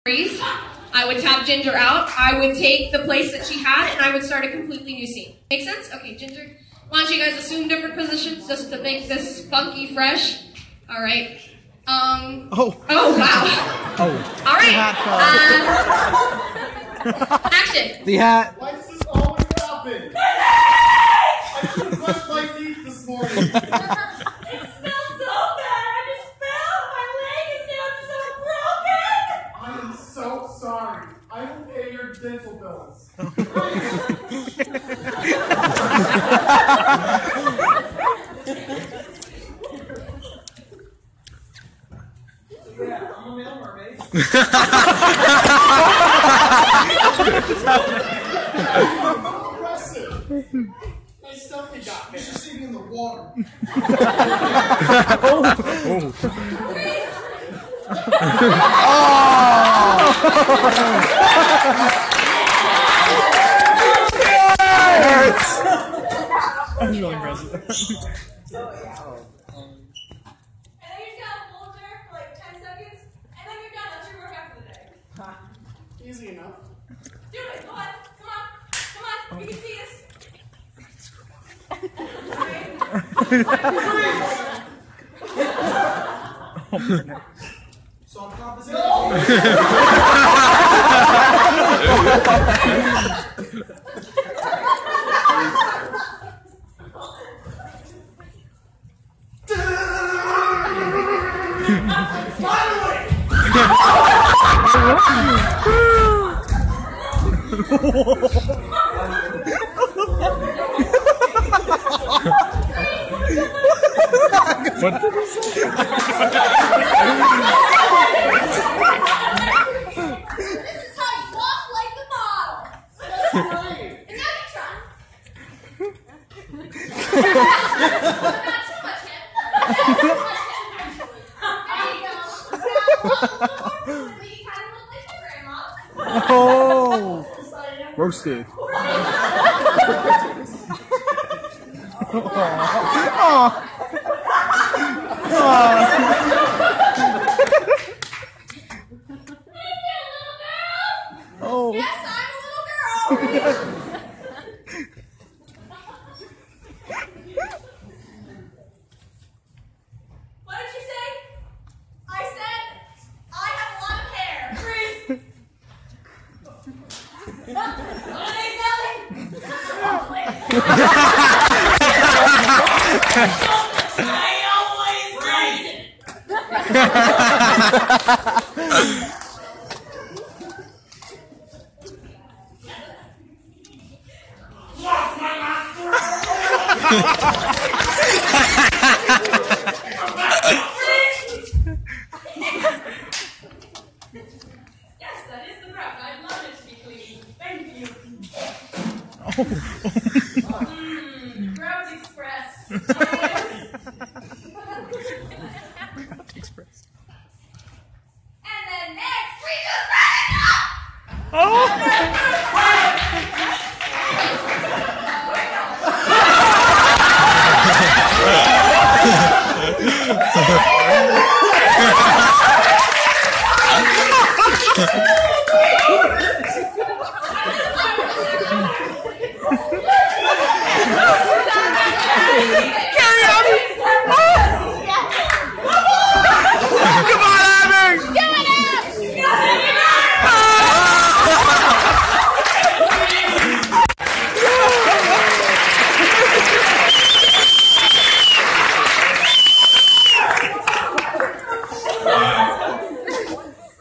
I would tap Ginger out. I would take the place that she had, and I would start a completely new scene. Make sense? Okay, Ginger. Why don't you guys assume different positions just to make this funky fresh? All right. Oh wow. Oh. All right. Action. The hat. Why does this always happen? I couldn't brush my teeth this morning. It smells so bad. I just fell. My leg is now just all broken. I am so sorry. I will pay your dental bills. Yeah, I'm a male mermaid. Impressive. Nice stuff you got. You should see me in the water. That's really impressive. Easy enough. Do it. Go on. Come on. Come on. You can see us. Soft composition. What did he say? This is how you walk like the model. That's great. And now you try. Not too much hip. Not too much hip. There you go. You kind of look like your grandma. Oh, roasted. Oh. Yes, I'm a little girl. What did you say? I said I have a lot of hair. Freeze. What are they selling? I always write it. Yes, that is the breath. I'd love it to be clean. Thank you. Crowds Express. Express. And then next, we just ran it up.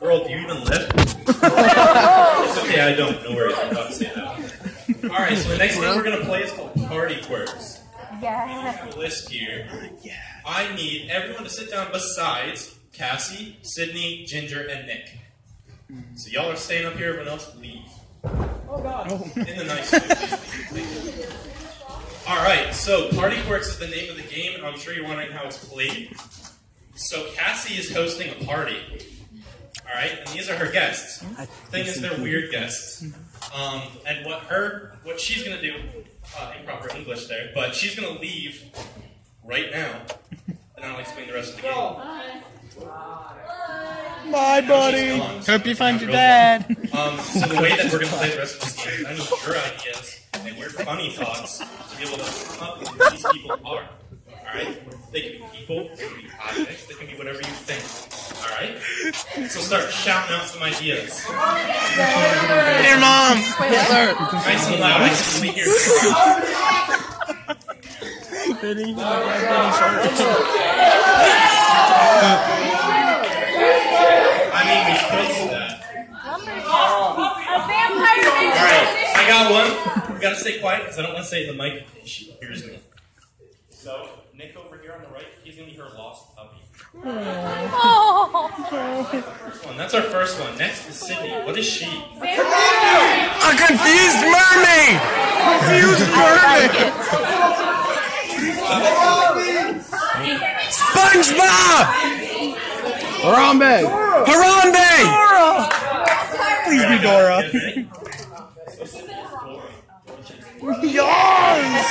Girl, do you even lift? It's okay, I don't. No worries, I'm not saying that. Alright, so the next thing we're going to play is called Party Quirks. Yeah. I have a list here. I need everyone to sit down besides Cassie, Sydney, Ginger, and Nick. So y'all are staying up here, everyone else leave. Oh God. In the nice way, please. Alright, so Party Quirks is the name of the game, and I'm sure you're wondering how it's played. So Cassie is hosting a party. Alright, and these are her guests. The thing is, they're weird guests. And what she's gonna do, improper English there, but she's gonna leave right now, and I'll explain the rest of the game. Bye. Bye, buddy. Hope you find your dad. So the way that we're going to play the rest of this game is I need your ideas and your funny thoughts to be able to come up with who these people are. Alright? They can be people, they can be objects, they can be whatever you think. Alright? So start shouting out some ideas. Your mom. Hitler. Nice and loud, I can only hear you. I mean, we could do that. Alright, I got one. We gotta stay quiet because I don't want to say the mic if she hears me. So, Nick over here on the right, he's gonna be her lost puppy. That's our first one. Next is Sydney. What is she? A confused mermaid. Confused mermaid. SpongeBob. Harambe. Harambe. Please be Dora. Yes.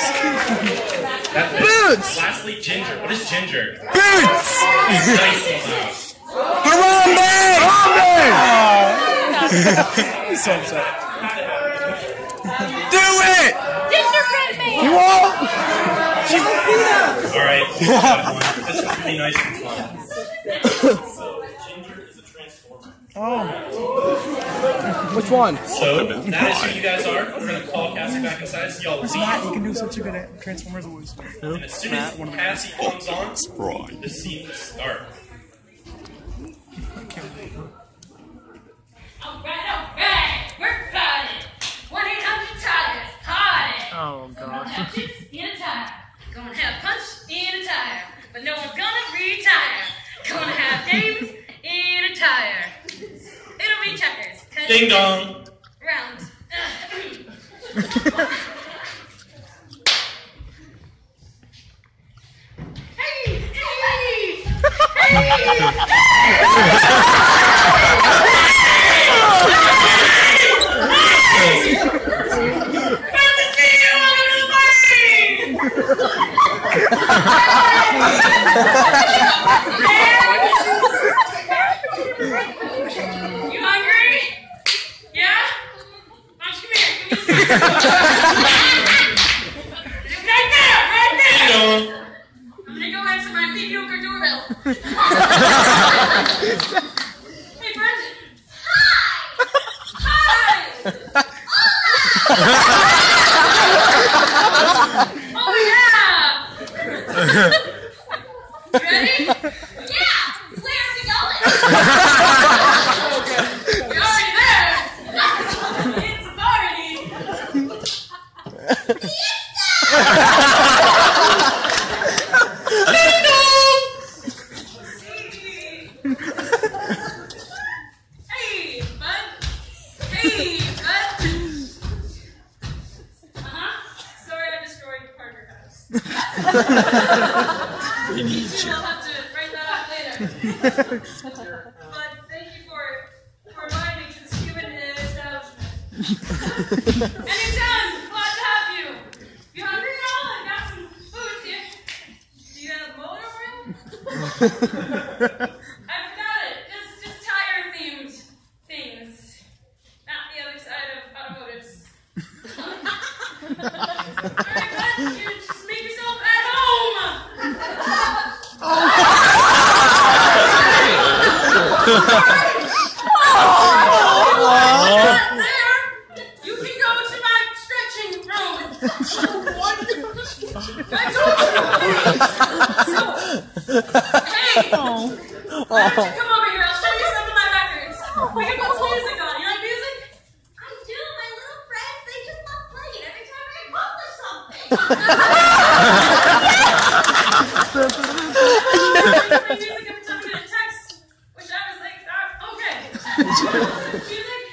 Boots. Lastly, Ginger. What is Ginger? Boots. Nice and loud. Harambe. Harambe. So upset. Do it. Gingerbread man! You won't. Alright, this is pretty nice and fun. So, Ginger is a transformer. Oh. Which one? So, that is who you guys are. We're going to call Cassie back inside so y'all leave. Matt, you can do such a good Transformers voice. And as soon as Cassie comes on, the scene will start. Alright, we're fighting. 1-800-TIRES, party. Oh, Gonna have chips in a tire. Gonna have punch in a tire. But no one's gonna retire. Gonna have games in a tire. It'll be checkers. Ding dong. Round. Hey! You hungry? Yeah? Moms, come here. Give me a Right there! Ding dong. I'm gonna go answer my mediocre doorbell. Hey, Brendan. Hi! Oh, yeah! You ready? Yeah! Where are we going? You're already there! It's a party! Hey, bud. Hey, bud. Sorry I destroyed Parker House. We need We'll you. have to write that out later. But thank you for inviting me to this human establishment. Anytime, glad to have you. You hungry at all? I got some foods here. Do you have motor oil? I've got it. Just tire themed things. Not the other side of automotives. Alright, bud, you just make yourself at home. There, you can go to my stretching room. I told you. Hey, why don't you come over here? I'll show you some of my records. We can put music on. You like music? I do. My little friends, they just love playing every time I accomplish something. Music every time I get a text. Wish I was like that. Okay. Music.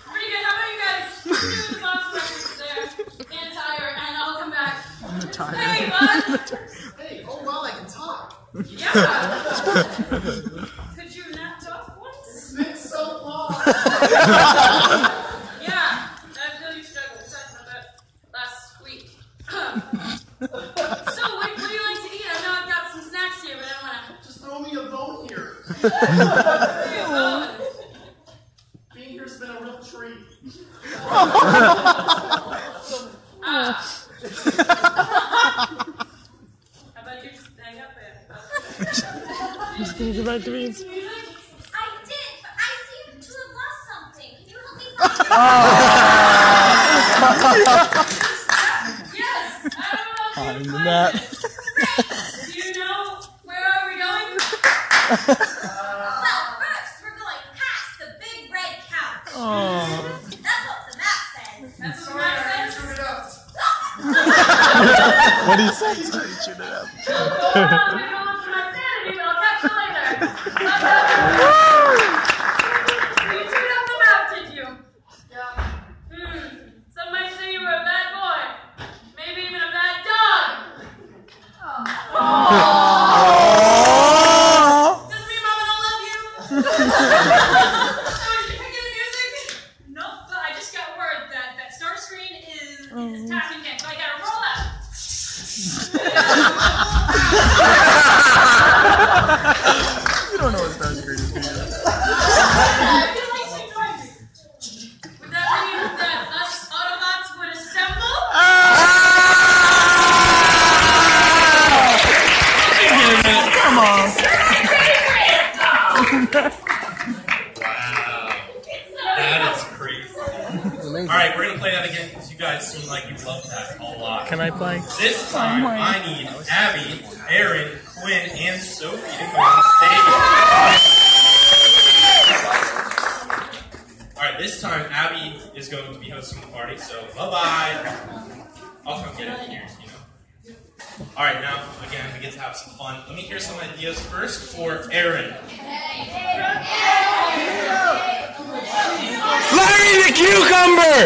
Pretty good. How about you guys? Do the boss records there. And tire, and I'll come back. Hey, bud. Hey, oh well, I can talk. Yeah. Could you not talk once? It's been so long. Yeah, I feel what do you like to eat? I know I've got some snacks here, but I don't want to. Just throw me a bone here. Oh. Being here's been a real treat. How about you hang up there? Just gonna go back to me. I did, but I seem to have lost something. Can you help me Yes, I don't know if you On that. Do you know where are we going? Well, first, we're going past the big red couch. Oh. That's what the map says. That's what the map says. Turn it up. What do you say? Hold on, we don't want my sanity, but I'll catch you later. You chewed up the map, did you? Yeah. Some might say you were a bad boy. Maybe even a bad dog. Does mean Mama don't love you? So did you pick any music? Nope, but I just got word that start screen is tasking game, so I gotta roll out. You don't know what Star Screen is. Would that mean that us Autobots would assemble? Come on. That is crazy. Alright, we're gonna play that again because you guys seem like you love that a lot. Can I play? This time, I need Abby, Aaron, Quinn, and Sophie to come on stage. Alright, this time, Abby is going to be hosting the party, so bye-bye. I'll come get it here, you know. Alright, now, again, we get to have some fun. Let me hear some ideas first for Aaron. Larry the Cucumber!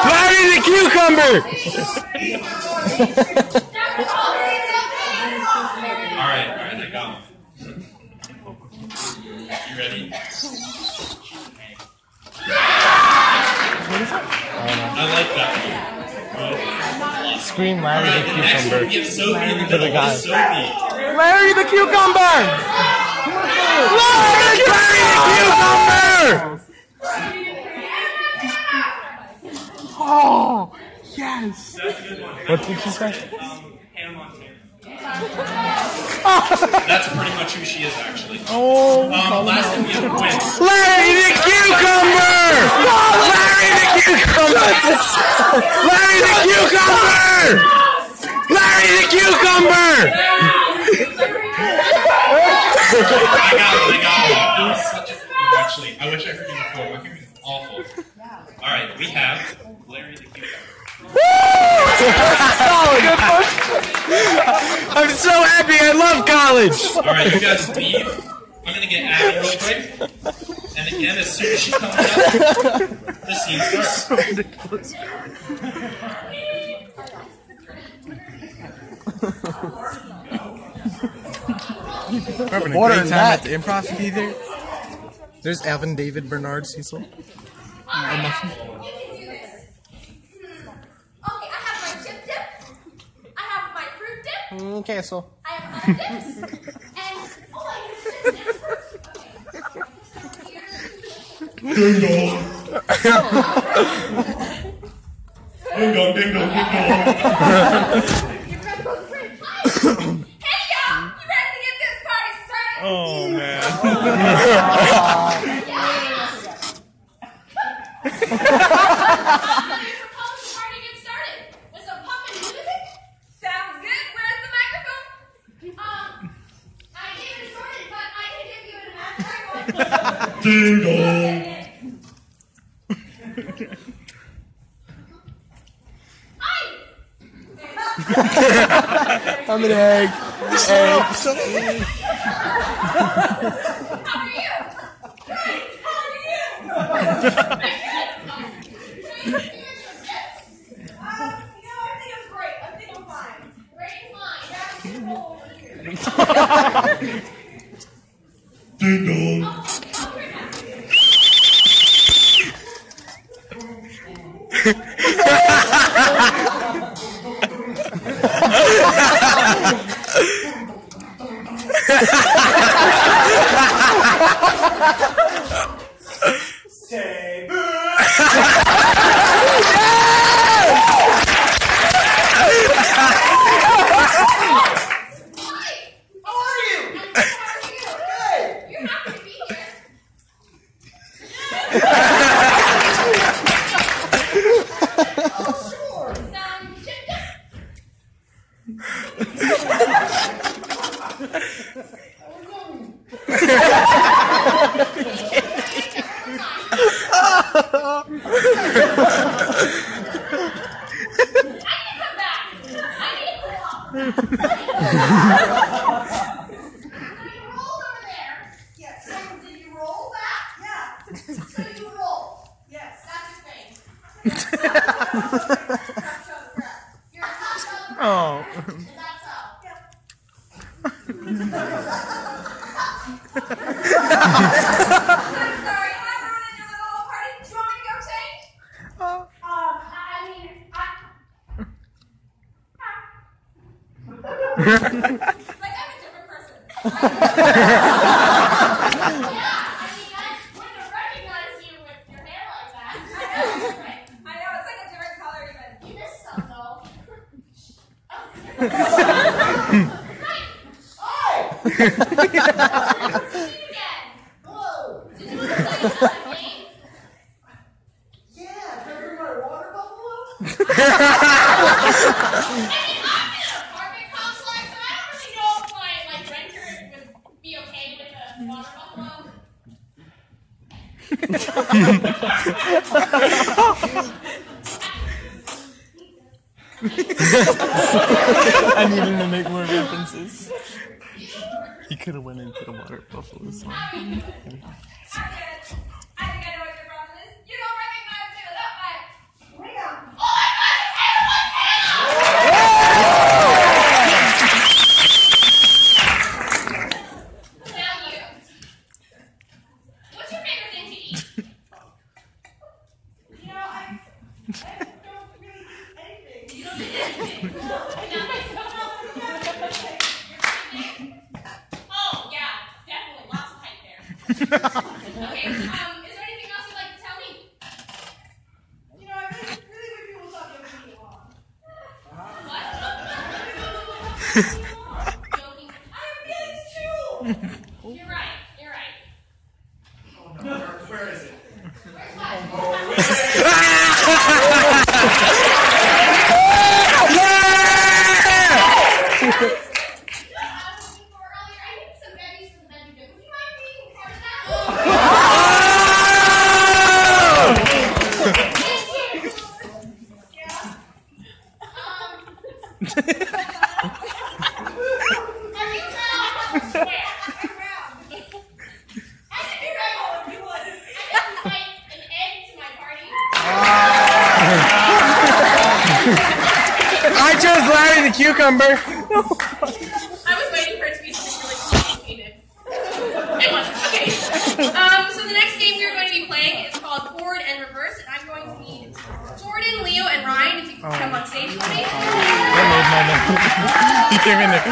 Larry the Cucumber! Alright, I got one. You ready? I like that one. Scream Larry Alright, the the next one, Cucumber. we get Sophie in the For the middle. guy. What is Sophie? Larry the Cucumber! Larry the Cucumber! Oh, yes! That's a good one. What did she say? Hannah Montana. That's pretty much who she is, actually. Oh, Last thing we have Quinn. Larry the Cucumber! Larry the Cucumber! Larry the Cucumber! Larry the Cucumber! I got it. It was such a actually, I wish I heard you before. My hearing is awful. Alright, we have Larry the Cucumber. I'm so happy. I love college. Alright, you guys leave. I'm gonna get Abby real quick. And again, as soon as she comes up, the scene starts. More than that, at the Improv theater. There's Alvin, David, Bernard, Cecil. You can do this. Okay, I have my chip dip. I have my fruit dip. Queso. I have other dips. And, oh, I use chip dips first. Okay. Ding dong. Ding dong, ding dong, ding dong. Hey, y'all! You ready to get this party started? Oh, man. How do you propose the party get started? With some pumping music? Sounds good. Where's the microphone? I gave it sorted, but I can give you an abstract one. Ding dong. I'm an egg. Egg. How are you? Great. How are you? I think I'm great. I think I'm fine. Great and fine. Ding dong. Say boo! How are you? Good. You're happy to be here. Oh, sure. Oh. Like I'm a different person. Yeah, I mean, I wouldn't have recognized you with your hair like that. I know, right? I know, it's like a different color even. You missed some though. See you again. Hello. Did you want to play another game? Yeah, can I bring my water buffalo? I mean, I'm in an apartment complex, and I don't really know if my renter would be okay with a water buffalo. I need him to make more references. He could have went into the water buffalo song. I think I know what your problem is. You don't recognize me without my hair. Oh my God, his hair was hair! Now you. What's your favorite thing to eat? You know, I don't really eat anything. You don't eat anything. No, oh yeah, definitely lots of height there. Okay, is there anything else you'd like to tell me? You know, I really wish people thought they would eat long. What? Joking. I have feelings too! You're right. You're right. Where is it? Where's my? I chose Larry the cucumber. I was waiting for it to be something really complicated. It wasn't. Okay. So the next game we're going to be playing is called Forward and Reverse, and I'm going to need Jordan, Leo, and Ryan if you can come on stage with me. He came in there.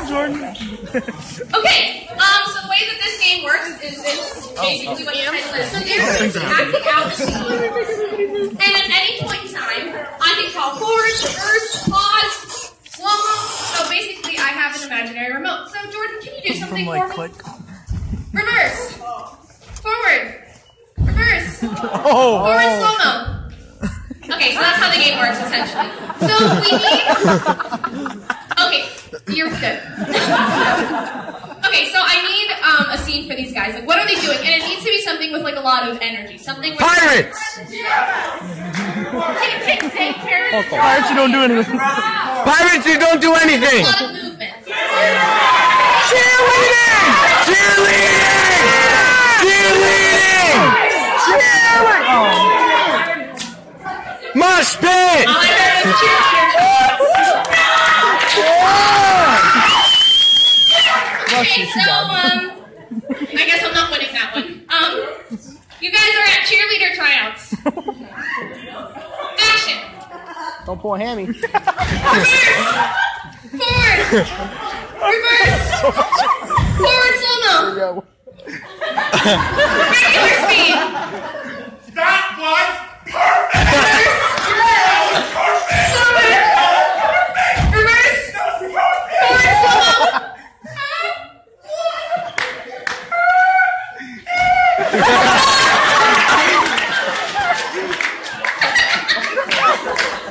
Jordan. Okay, so the way that this game works is it's basically what the title is. So there is acting out a scene, and at any point in time, I can call forward, reverse, pause, slow-mo. So basically, I have an imaginary remote. So Jordan, can you do something for me? Reverse, forward, reverse, forward, slow-mo. Okay, so that's how the game works, essentially. So we need... Okay, you're good. Okay, so I need a scene for these guys. Like, what are they doing? And it needs to be something with, like, a lot of energy. Something with... Pirates! Take care of Pirates, you don't do anything. Pirates, you don't do anything. a lot of movement. Cheerleading! Cheerleading! Cheerleading! Cheerleading! Mosh pit! All I heard was cheer. Okay, so, I guess I'm not winning that one. You guys are at cheerleader tryouts. Action! Don't pull a hammy. Reverse! Forward! Reverse! Forward slow-mo! There we go. Regular speed! That was perfect! Reverse! That was perfect! Slow-mo! Reverse! That was perfect! Forward slow-mo!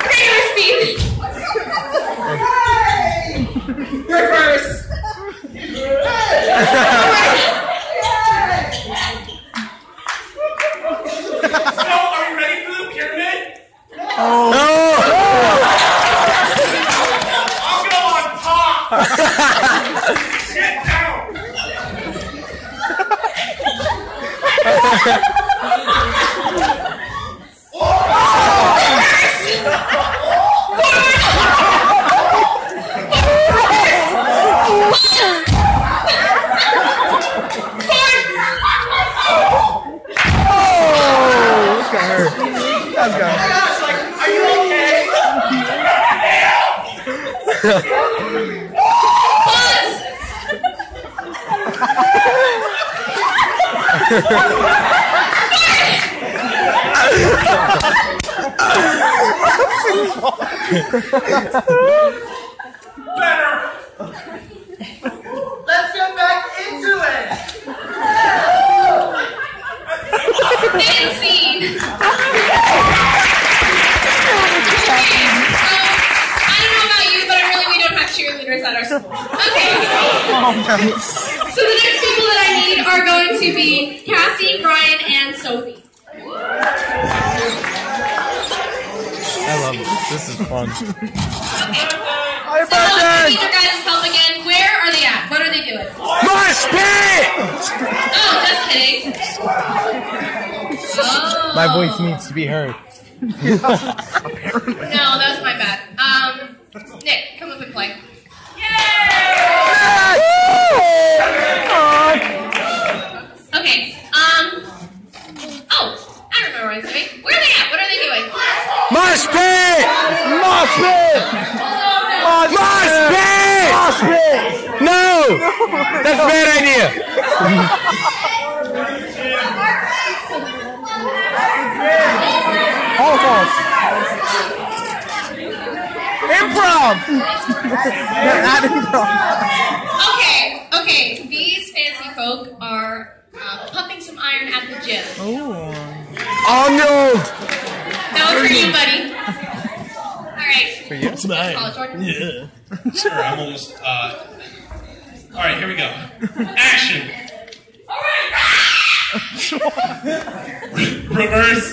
Regular speed! Reverse! So, are you ready for the pyramid? Oh. I'll go on top! Sit down! That's gonna hurt. That's gonna hurt. It's like, are you okay? Pause! Better! Let's get back into it! And scene. Okay, so I don't know about you, but we don't have cheerleaders at our school. Okay. So the next people that I need are going to be Cassie, Brian, and Sophie. I love it. This is fun. So I need your guys' help again. Where are they at? What are they doing? Mosh pit! Oh, just kidding. Oh. My voice needs to be heard. No, that was my bad. Nick, come up and play. Okay. Oh, I remember what I was doing. Where are they at? What are they doing? Mosh pit! Mosh pit! Mosh pit! Mosh pit! No! That's a bad idea. Holocaust. Improv! Not improv. Okay. These fancy folk are pumping some iron at the gym. Oh no! That was for you, buddy. Alright. For you? It's mine. Call it, Jordan. Yeah. Sure, I'm almost, Alright, here we go. Action! Reverse.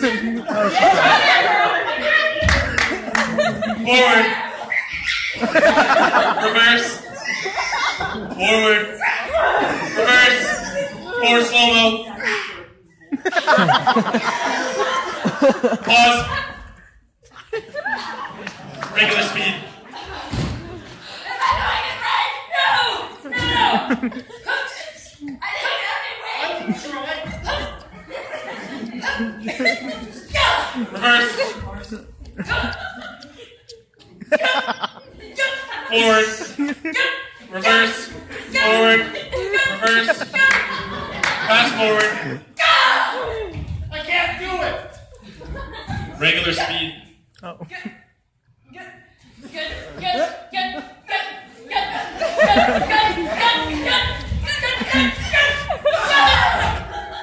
Forward. Reverse. Forward. Reverse. Forward slow-mo. Pause. Regular speed. Reverse. Forward. Reverse. Forward. Reverse. Fast forward. I can't do it! Regular speed. Oh.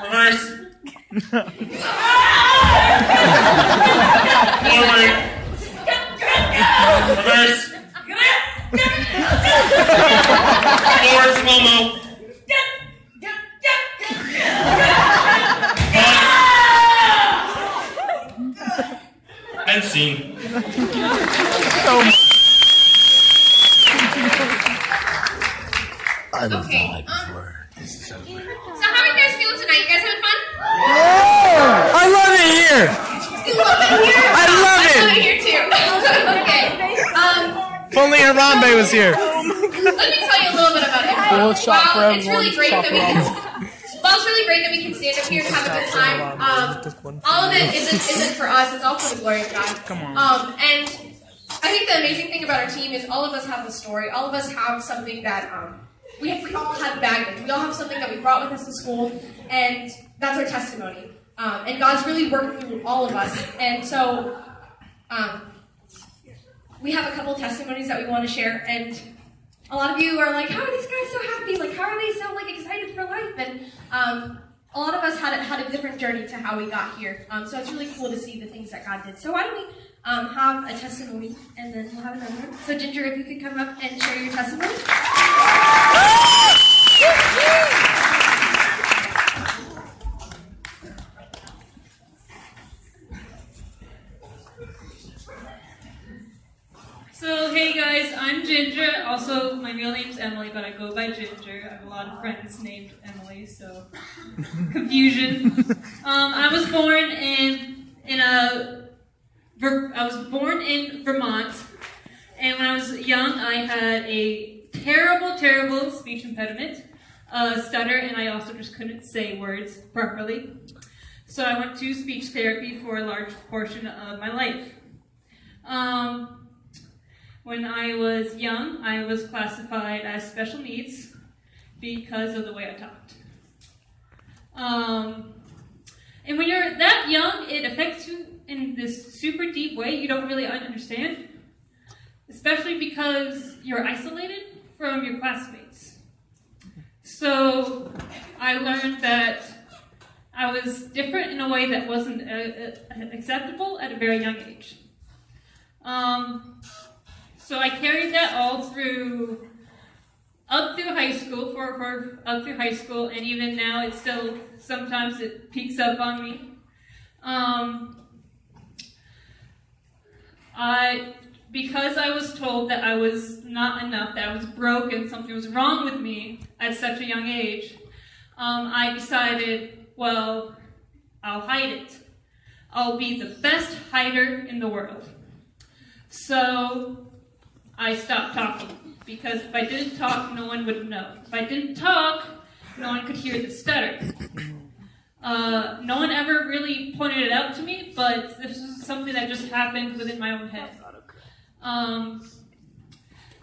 Reverse. Forward. Reverse. Forward slow-mo. End scene. Okay. This is over. So how are you guys feeling tonight? You guys having fun? I love it here! You love it here? I love it! I love it here too. Okay. If only Harambe was here. Let me tell you a little bit about Improv. Bullet shot for It's really everyone, great shot that for we all. can. Well, it's really great that we can stand up here and have a good time. All of it isn't for us. It's all for the glory of God. Come on. And I think the amazing thing about our team is all of us have a story. All of us have something that we all have baggage. We all have something that we brought with us to school, and that's our testimony. And God's really worked through all of us. And so we have a couple testimonies that we want to share. And a lot of you are like, how are these guys so happy? Like, how are they so excited for life? And a lot of us had a different journey to how we got here. So it's really cool to see the things that God did. So why don't we have a testimony, and then we'll have another one. So Ginger, if you could come up and share your testimony. So, hey guys, I'm Ginger. Also, my real name's Emily, but I go by Ginger. I have a lot of friends named Emily, so confusion. I was born in Vermont, and when I was young, I had a terrible speech impediment, stutter, and I also just couldn't say words properly. So I went to speech therapy for a large portion of my life. When I was young, I was classified as special needs because of the way I talked. And when you're that young, it affects you in this super deep way you don't really understand, especially because you're isolated from your classmates. So I learned that I was different in a way that wasn't acceptable at a very young age. So I carried that all up through high school, up through high school, and even now it still, sometimes it peeks up on me. Because I was told that I was not enough, that I was broken, something was wrong with me at such a young age, I decided, well, I'll hide it. I'll be the best hider in the world. So I stopped talking, because if I didn't talk, no one would know. If I didn't talk, no one could hear the stutter. No one ever really pointed it out to me, but this is something that just happened within my own head.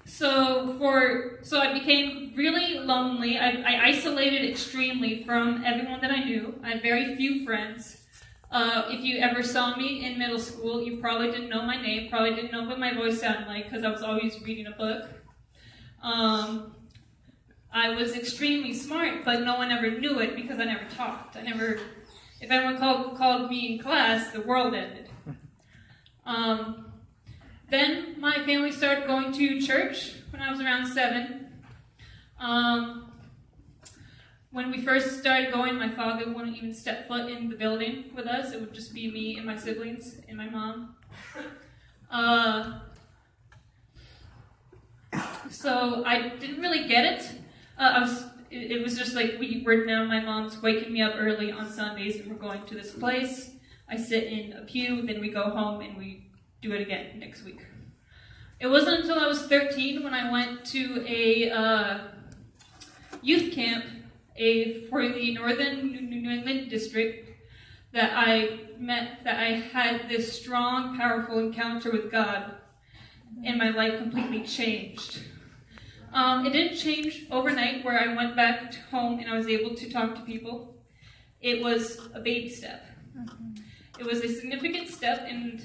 So I became really lonely. I isolated extremely from everyone that I knew. I had very few friends. If you ever saw me in middle school, you probably didn't know my name, probably didn't know what my voice sounded like, because I was always reading a book. I was extremely smart, but no one ever knew it because I never talked. If anyone called me in class, the world ended. Then my family started going to church when I was around 7. When we first started going, my father wouldn't even step foot in the building with us. It would just be me and my siblings and my mom. So I didn't really get it. It was just like, my mom's waking me up early on Sundays and we're going to this place. I sit in a pew, then we go home and we do it again next week. It wasn't until I was 13 when I went to a youth camp for the Northern New England district that I had this strong, powerful encounter with God, and my life completely changed. It didn't change overnight where I went back to home and I was able to talk to people. It was a baby step. It was a significant step, and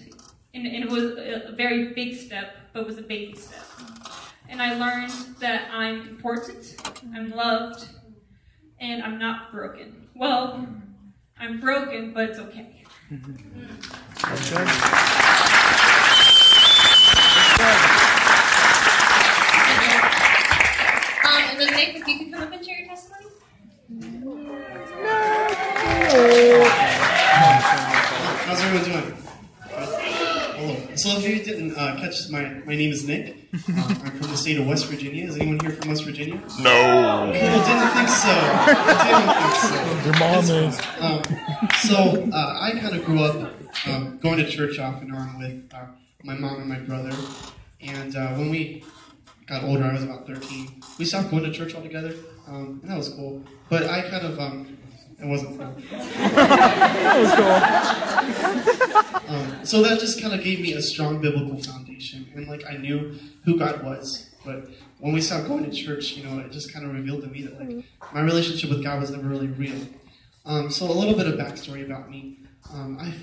it was a very big step, but it was a baby step. And I learned that I'm important, I'm loved, and I'm not broken. Well, I'm broken, but it's okay. That's good. And then Nick, if you could come up and share your testimony. How's everyone doing? Hello. So if you didn't catch, my name is Nick. I'm from the state of West Virginia. Is anyone here from West Virginia? No. Cool, didn't think so. Your mom is. So I kind of grew up going to church off and on with my mom and my brother. And when we got older, I was about 13. We stopped going to church altogether, and that was cool. But I kind of, it wasn't cool. That was cool. So that just kind of gave me a strong biblical foundation, and like I knew who God was. But when we stopped going to church, you know, it just kind of revealed to me that like my relationship with God was never really real. So a little bit of backstory about me. I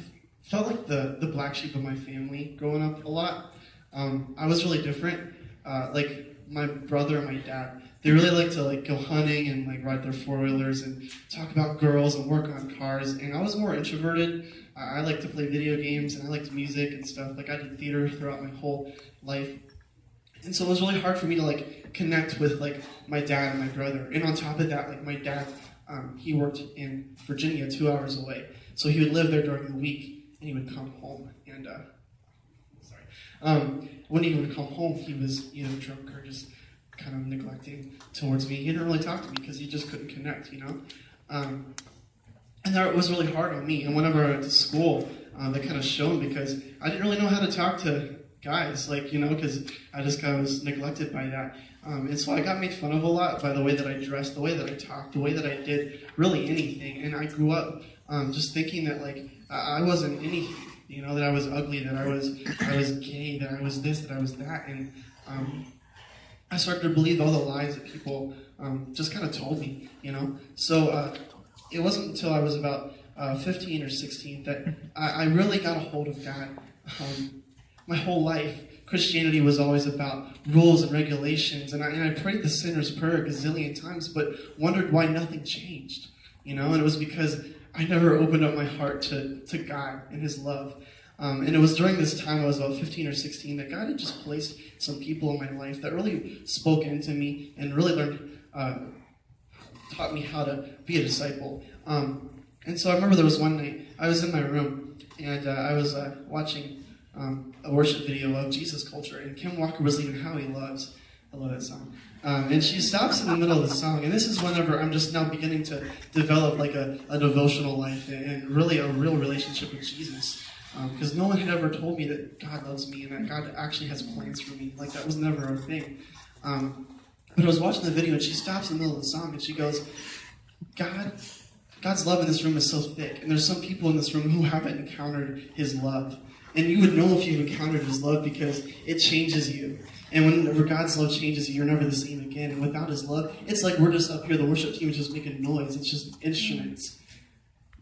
felt like the black sheep of my family growing up a lot. I was really different. Like my brother and my dad, they really like to like go hunting and like ride their four-wheelers and talk about girls and work on cars. And I was more introverted. I liked to play video games and I liked music and stuff. Like I did theater throughout my whole life. And so it was really hard for me to like connect with like my dad and my brother. And on top of that, like my dad, he worked in Virginia 2 hours away. So he would live there during the week and he would come home. And when he would come home, he was either drunk or just kind of neglecting towards me. He didn't really talk to me because he just couldn't connect, you know? And that was really hard on me. And whenever I went to school, that kind of showed because I didn't really know how to talk to guys, like, you know, because I just kind of was neglected by that. And so I got made fun of a lot by the way that I dressed, the way that I talked, the way that I did really anything. And I grew up just thinking that, like, I wasn't anything, you know, that I was ugly, that I was gay, that I was this, that I was that. And I started to believe all the lies that people just kind of told me, you know. So it wasn't until I was about 15 or 16 that I really got a hold of God. My whole life, Christianity was always about rules and regulations, and I prayed the sinner's prayer a gazillion times, but wondered why nothing changed, you know. And it was because I never opened up my heart to God and His love. And it was during this time, I was about 15 or 16, that God had just placed some people in my life that really spoke into me and really taught me how to be a disciple. And so I remember there was one night, I was in my room, and I was watching a worship video of Jesus Culture, and Kim Walker was leading How He Loves. I love that song. And she stops in the middle of the song, and this is whenever I'm just now beginning to develop like a devotional life and really a real relationship with Jesus. Because no one had ever told me that God loves me and that God actually has plans for me. Like, that was never a thing. But I was watching the video, and she stops in the middle of the song, and she goes, God's love in this room is so thick, and there's some people in this room who haven't encountered His love. And you would know if you've encountered His love because it changes you. And whenever God's love changes you, you're never the same again. And without His love, it's like we're just up here, the worship team is just making noise. It's just instruments.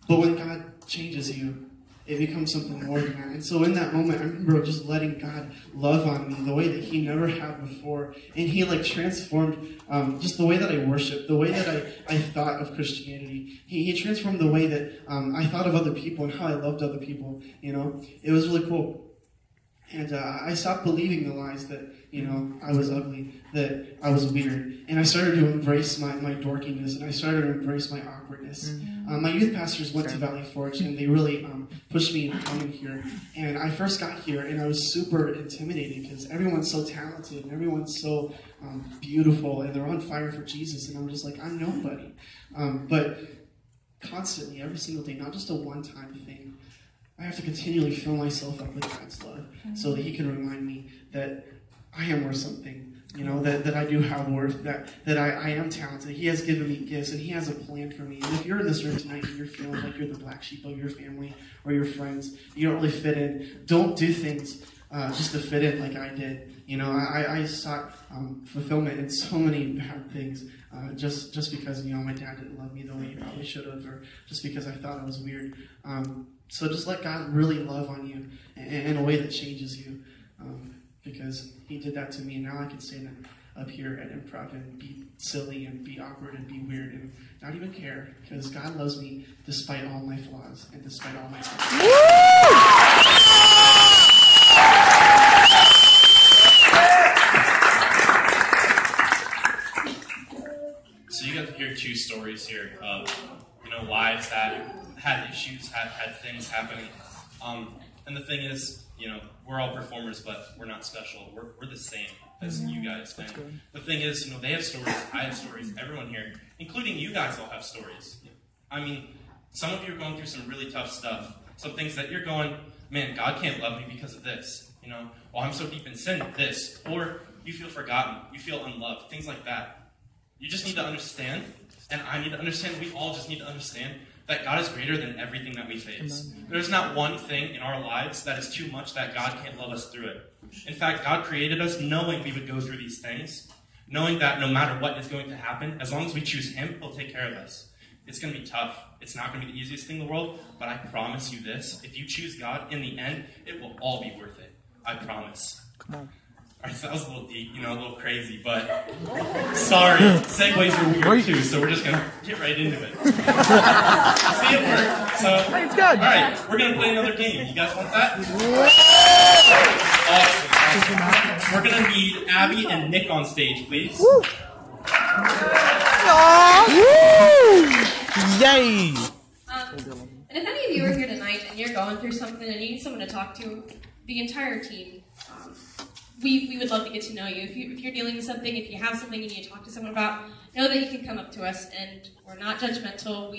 But when God changes you, it becomes something more than that. And so in that moment, I remember just letting God love on me the way that He never had before. And He like transformed just the way that I worshiped, the way that I thought of Christianity. He transformed the way that I thought of other people and how I loved other people, you know. It was really cool. And I stopped believing the lies that, you know, I was ugly, that I was weird. And I started to embrace my dorkiness, and I started to embrace my awkwardness. My youth pastors went to Valley Forge, and they really pushed me into coming here. And I first got here, and I was super intimidated because everyone's so talented, and everyone's so beautiful, and they're on fire for Jesus. And I'm just like, I'm nobody. But constantly, every single day, not just a one-time thing, I have to continually fill myself up with God's love so that He can remind me that I am worth something, you know, that I do have worth, that I am talented. He has given me gifts, and He has a plan for me. And if you're in this room tonight and you're feeling like you're the black sheep of your family or your friends, you don't really fit in, don't do things just to fit in like I did. You know, I sought fulfillment in so many bad things just because, you know, my dad didn't love me the way he probably should have, or just because I thought I was weird. So just let God really love on you in a way that changes you, because He did that to me, and now I can stand up here at Improv and be silly and be awkward and be weird and not even care, because God loves me despite all my flaws and despite all my flaws. So you got to hear two stories here of, you know, lives that had issues, had things happening. And the thing is, you know, we're all performers, but we're not special. We're the same as you guys. And the thing is, you know, they have stories, I have stories, everyone here, including you guys, all have stories. I mean, some of you are going through some really tough stuff. Some things that you're going, man, God can't love me because of this. You know, oh, I'm so deep in sin, this. Or you feel forgotten, you feel unloved, things like that. You just need to understand, and I need to understand, we all just need to understand that God is greater than everything that we face. There's not one thing in our lives that is too much that God can't love us through it. In fact, God created us knowing we would go through these things, knowing that no matter what is going to happen, as long as we choose Him, He'll take care of us. It's going to be tough. It's not going to be the easiest thing in the world, but I promise you this. If you choose God, in the end, it will all be worth it. I promise. Come on. All right, so that was a little deep, a little crazy, but sorry. Segues are weird too, so we're just going to get right into it. See, it worked. So, It's good. All right, we're going to play another game. You guys want that? Awesome. So we're going to need Abby and Nick on stage, please. Woo. Woo. Yay! And if any of you are here tonight and you're going through something and you need someone to talk to, the entire team, we would love to get to know you. If you're dealing with something, if you have something you need to talk to someone about, know that you can come up to us, and we're not judgmental.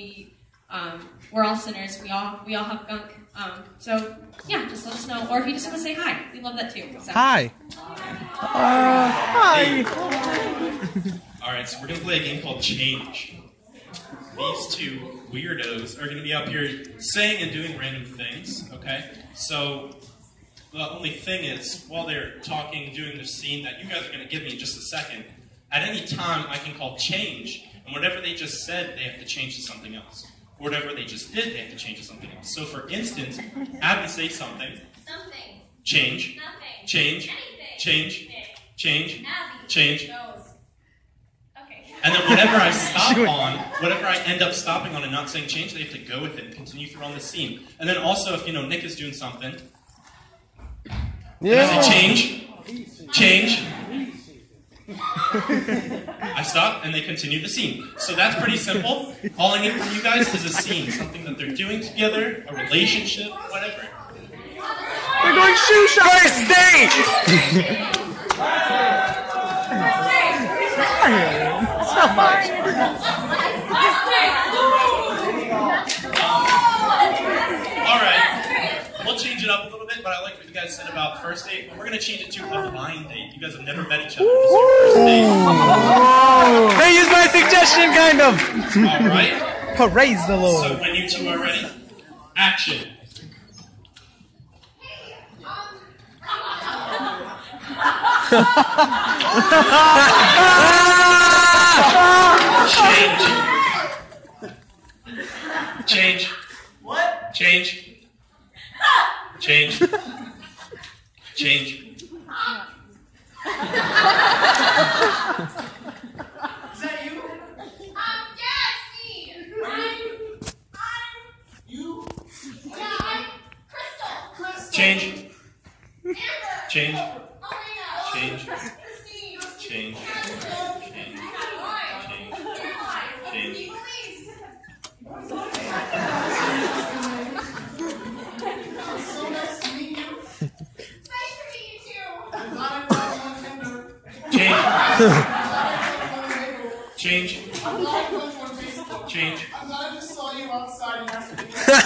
We're all sinners. We all have gunk. So yeah, just let us know. Or if you just want to say hi, we love that too. So. Hi. Hi. All right, so we're going to play a game called Change. These two weirdos are going to be up here saying and doing random things, okay? So the only thing is, while they're talking, doing the scene that you guys are going to give me in just a second, at any time I can call change, and whatever they just said, they have to change to something else. Whatever they just did, they have to change to something else. So for instance, Abby say something. Something. Change. Nothing. Change. Anything. Change. Nick. Change. Abby. Change. Knows. Okay. And then whatever I stop on, whatever I end up stopping on and not saying change, they have to go with it and continue through on the scene. And then also, if Nick is doing something, Yeah. I say change, change. I stop and they continue the scene. So that's pretty simple. All I need from you guys is a scene, something that they're doing together, a relationship, whatever. We're going shoe shop. First date. So much. Alright, we'll change it up a little bit, but I like what you guys said about first date. But we're going to change it to a blind date. You guys have never met each other. This is your first date. They use my suggestion, kind of. Alright. Praise the Lord. So when you two are ready, action. Change. What? Change. Change. Change. Is that you? Yeah, it's me. I'm You? Crystal. Change. Amber. Change. Elena. Change. Christine. Change. Change. Change. Change. So nice to meet you. It's nice to meet you too. I'm glad I found you on Tinder. Change. I'm glad I found you on Breakaway. Change. I'm glad I found you on Facebook. Change. I'm glad I just saw you outside and asked me. I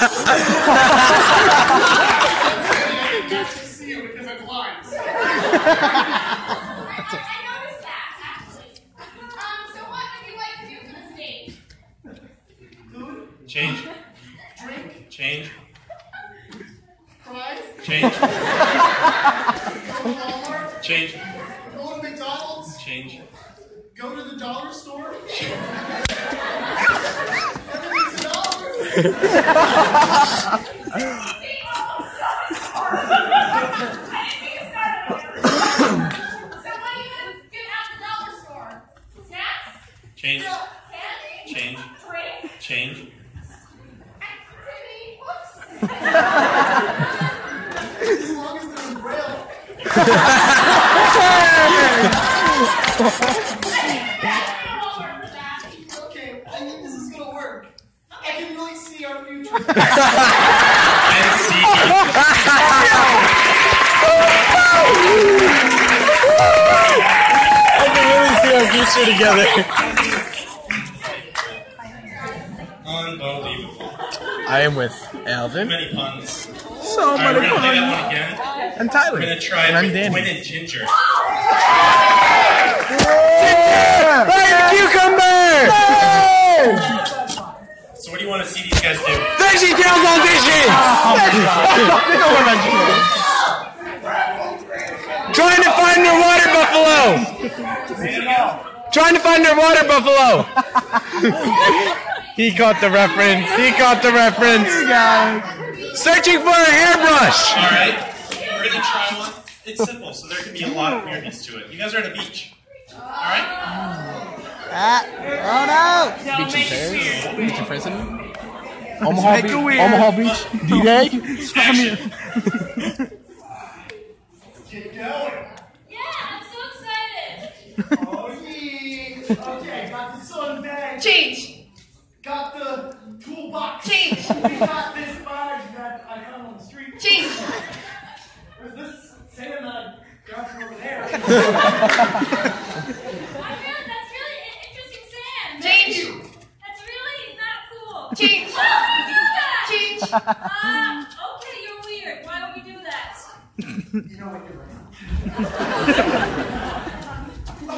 can't actually see you because I'm blind. So. I noticed that, actually. So what would you like to do for this date? Food, Change. drink, Change. cry, Change. go to Walmart, Change. go to McDonald's, Change. go to the dollar store. Everything's $1. So what are you gonna get at the dollar store? Snacks? Change. Candy? Change. Drink? Change. Activity? Books? As long as they're in Braille. Okay, I think this is gonna work. I can really see our future. And see. I can really see our future together. Unbelievable. I am with Alvin. Many puns. So Alright, we're many gonna play that fun. one again. And Tyler. We're gonna try And it I'm with Danny. Quinn and Ginger. Like cucumber! So what do you want want to see these guys do. Veggie Tales audition! Trying to find their water buffalo! Trying to find their water buffalo! He caught the reference. He caught the reference. Searching for a hairbrush! Alright, we're going to try one. It's simple, so there can be a lot of weirdness to it. You guys are at a beach. Alright? Oh no! Don't make it weird. Beach in France. Omaha Beach. Omaha Beach. D-Day. Action. Yeah, I'm so excited. Oh yeah! Okay, got the sun bag. Change. Got the toolbox. Change. We got this bag that I found on the street. Change. There's this sand that I got from over there. That's really interesting sand. Change. That's really not cool. Change. Why would we do that? Change. Okay, you're weird. Why would we do that? You know what you're right.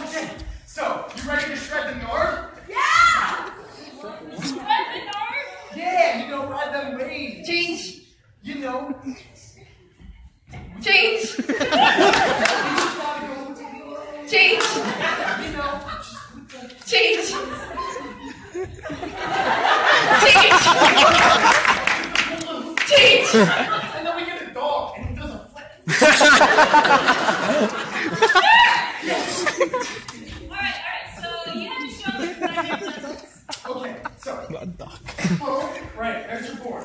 Okay, so you ready to shred the nard? Yeah! Shred the nard? Yeah, you know, ride them waves. Change. You know. Change. Change. You know. Change. Change. Change. And then we get a dog, and he does a flip. Alright, so you have to show us what I've done. Okay, so. Oh, right, there's your board.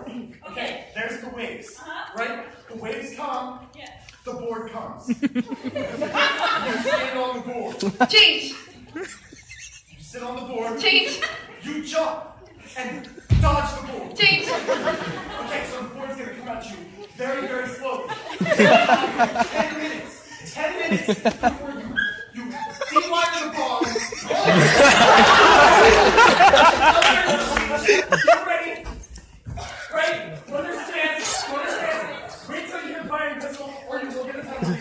Okay, there's the waves. Right? The waves come, Yeah. the board comes. You stand on the board. Change. You sit on the board. Change. You jump and dodge the board. Change. Okay, so the board's gonna come at you very, very slowly. 10 minutes. 10 minutes before you beeline the ball. You ready? Right? Understand? Wait till you hear firing pistol, or you will get a penalty.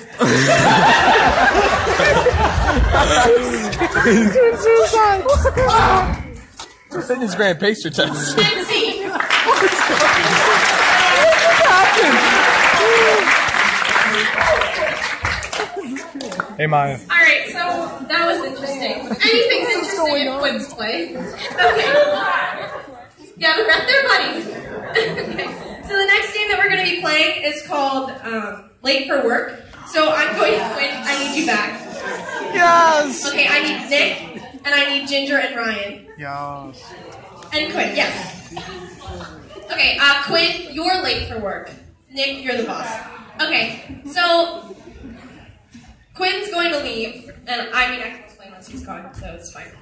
Fitness Grand Pacer test. MC. Hey, Maya. Alright, so that was interesting. Anything's interesting in Quinn's play. Okay. Yeah, but rep their money. Okay. So the next game that we're going to be playing is called Late for Work. So I'm going to Quinn. I need you back. Yes. Okay, I need Nick, and I need Ginger and Ryan. Yes. And Quinn, yes. Okay, Quinn, you're late for work. Nick, you're the boss. Okay, so Quinn's going to leave, and I mean, I can explain once he's gone, so it's fine.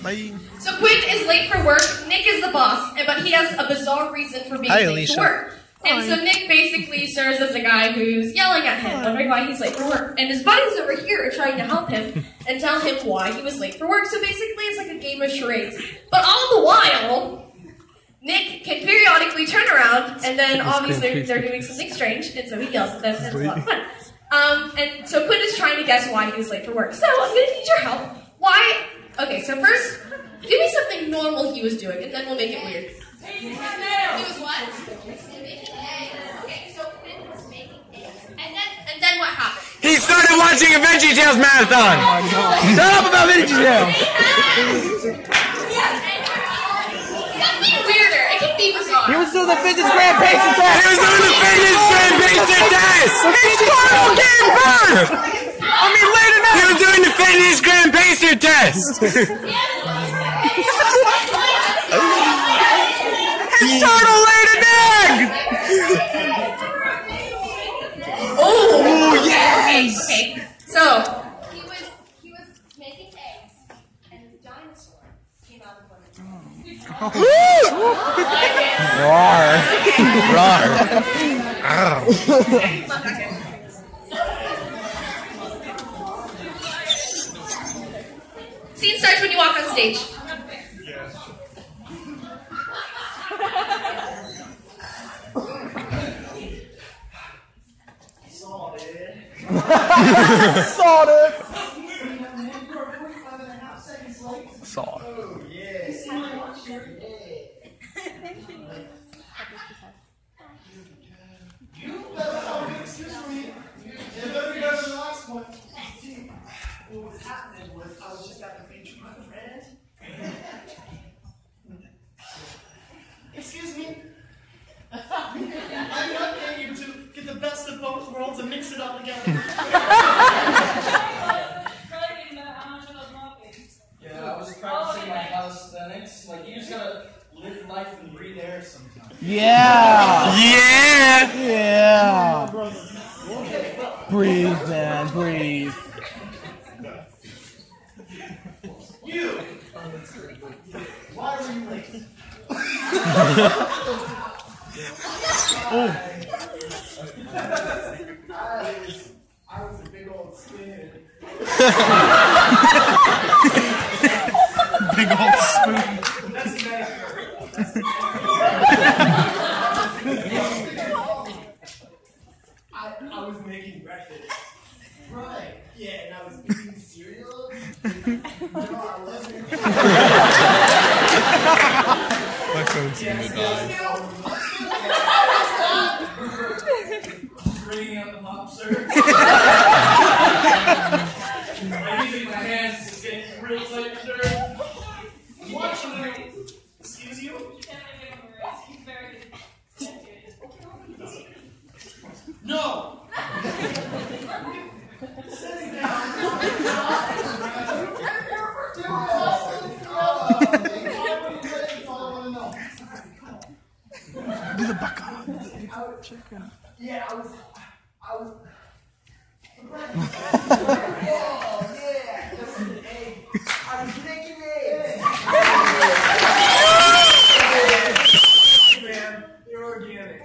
Bye. So Quinn is late for work, Nick is the boss, but he has a bizarre reason for being late for work. And so Nick basically serves as a guy who's yelling at him, wondering why he's late for work. And his buddies over here are trying to help him and tell him why he was late for work. So basically it's like a game of charades. But all the while, Nick can periodically turn around, and then obviously they're doing something strange, and so he yells at them, and it's a lot of fun. And so Quinn is trying to guess why he was late for work. So I'm going to need your help. Why? Okay, so first, give me something normal he was doing, and then we'll make it weird. He was what? Okay, so Quinn was making eggs. And then what happened? He started watching a Veggie Tales marathon. Shut up about Veggie Tales. Something weirder. It can be bizarre. He was doing the Fitness Grand Pacer test. He was doing the Fitness Grand Pacer test. He's total getting burned. I mean, later now. He was doing the Fitness Grand Pacer test. He's total laid an egg. Oh, yes. Okay. So He was making eggs, and the dinosaur came out of one of them. scene starts when you walk on stage. Saw it. Saw it. Yeah, I was practicing my calisthenics. Like, you just gotta live life and breathe air sometimes. Yeah. Yeah. Yeah. Breathe, man. Breathe. You! Why were you late? I was a big old skinhead. Big old spoon. That's nice. I was making breakfast. Right. Yeah, and I was eating cereal. No, I wasn't. My phone's gonna die. Bringing out the lobster. I'm using my hands to get real tight, sir. Watching them. Excuse you? No! Sitting down. Do the buck on. Yeah, I was. Oh, yeah, this is an egg. I was making eggs. Man, you're organic.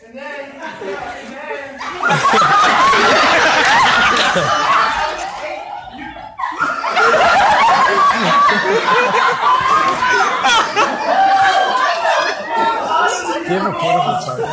And then. Do you have a portable charger?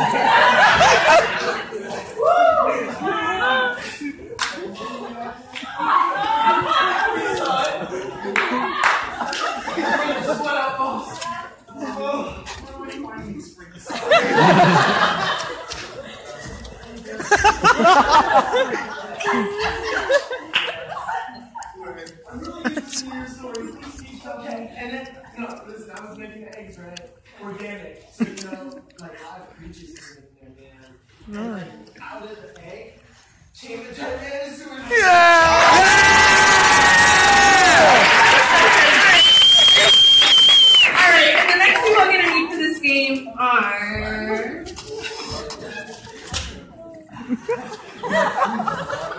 Okay, and then, no, listen, I was making the eggs, right? Organic. So, you know, like live creatures and everything, man. And like, out of the egg, change the type into a Alright, and the next people I'm gonna need for this game are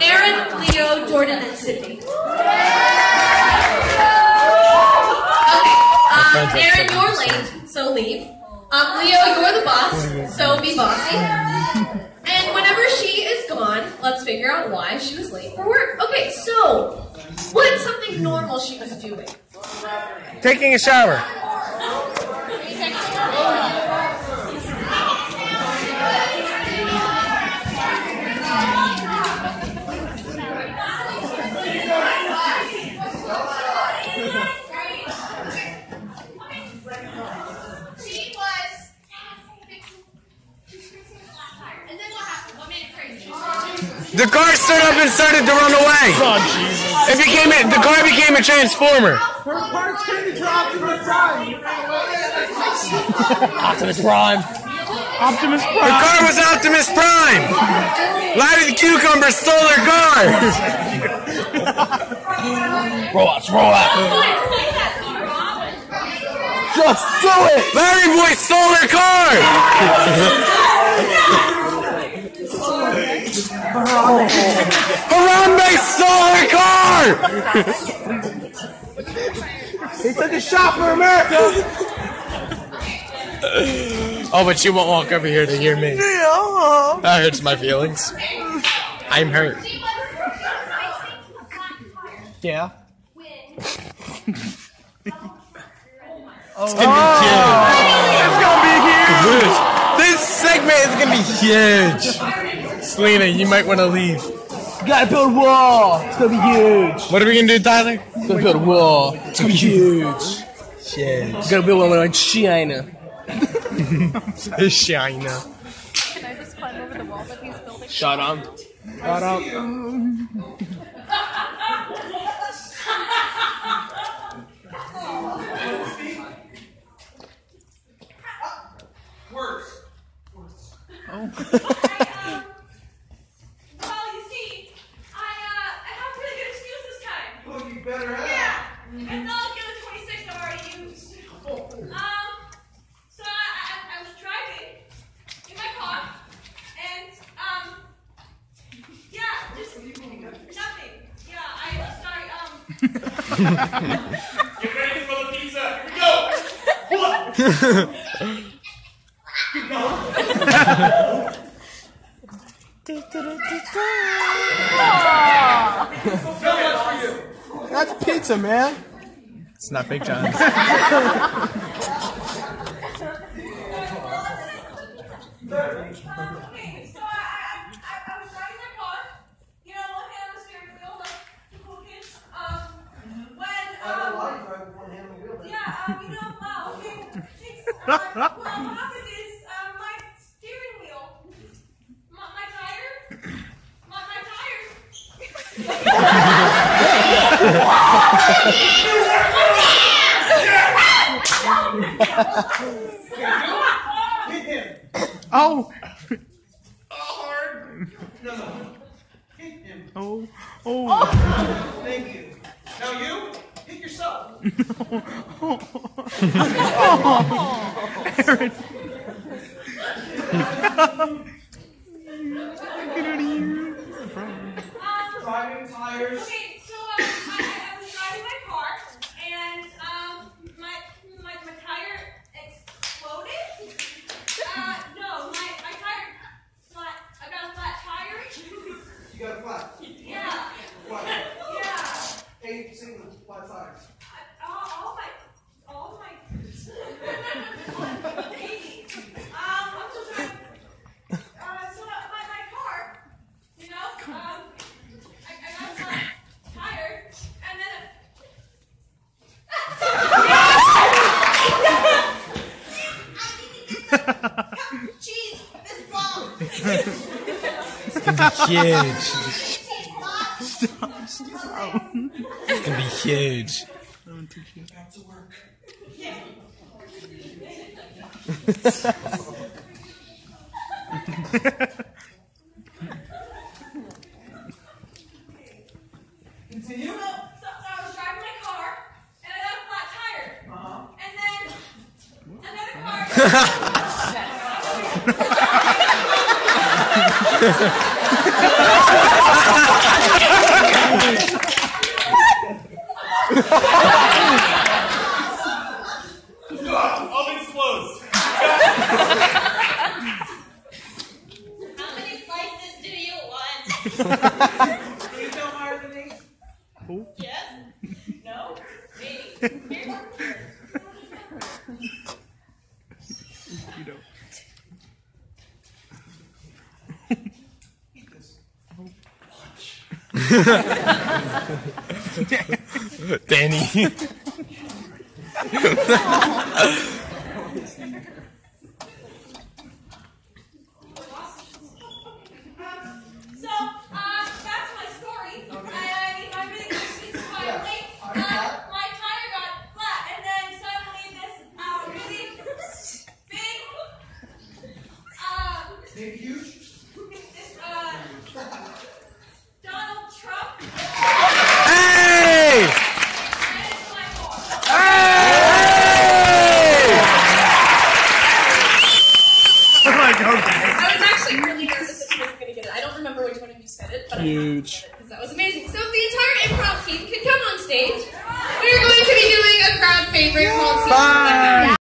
Aaron, Leo, Jordan, and Sydney. Aaron, you're late, so leave. Leo, you're the boss, so be bossy. And whenever she is gone, let's figure out why she was late for work. Okay, so what's something normal she was doing? Taking a shower. The car stood up and started to run away. Oh, Jesus. The car became a transformer. Her parts turned into Optimus Prime. Optimus Prime. Optimus Prime. The car was Optimus Prime. Larry the Cucumber stole her car. Robots, robots. Just do it. Larry Boy stole her car. Harambe stole her car! He took a shot for America. Oh, but she won't walk over here to hear me. That hurts my feelings. I'm hurt. Yeah. It's gonna be huge. It's gonna be huge. This segment is gonna be huge. Selena, you might want to leave. You gotta build a wall. It's gonna be huge. What are we gonna do, Tyler? It's gonna build a wall. It's gonna be huge. Huge. You gotta build one like China. China. Can I just climb over the wall that he's building? Shut up. Shut up. Work. Well, you see, I have a really good excuse this time. Oh, you better have. Yeah. And not the other 26 I've already used. So I was driving in my car, and yeah, just nothing. Yeah, sorry. Get ready for the pizza. Here we go. That's pizza, man. It's not Big John's. Okay, so I was driving my car, you know, one hand on the steering wheel, like the cool kids. When I don't know why you drive with one hand on the wheel. yeah, you know, okay, thanks. Well, what happened is my steering wheel, my tire. Hit him. Oh. Hard. No. Hit him. Oh. Thank you. Now you hit yourself. Aaron. Driving tires. Okay, so I was driving my car, and my tire exploded. No, my tire flat. I got a flat tire. You got a flat. Yeah. Flat. Yeah. Hey, single flat tires. All my. Baby. I'm so sorry. So my car, you know, I got a flat tire, and then cheese is wrong. It's gonna be huge. It's gonna be huge. Back to work. Continue. So I was driving my car, and I got a flat tire. And then another car. Oven's closed. How many slices do you want? Can you tell higher than 8? Yes? No? Maybe. Here. You don't. Danny. So, that's my story. I'm really confused why I'm late. My tire got flat, and then suddenly this really big, Big, huge? this Donald Trump Hey! ran into my car. Oh my God. I was actually really nervous that she wasn't going to get it. I don't remember which one of you said it, but Huge. because that was amazing. So the entire improv team can come on stage. We're going to be doing a crowd favorite called Season Like That.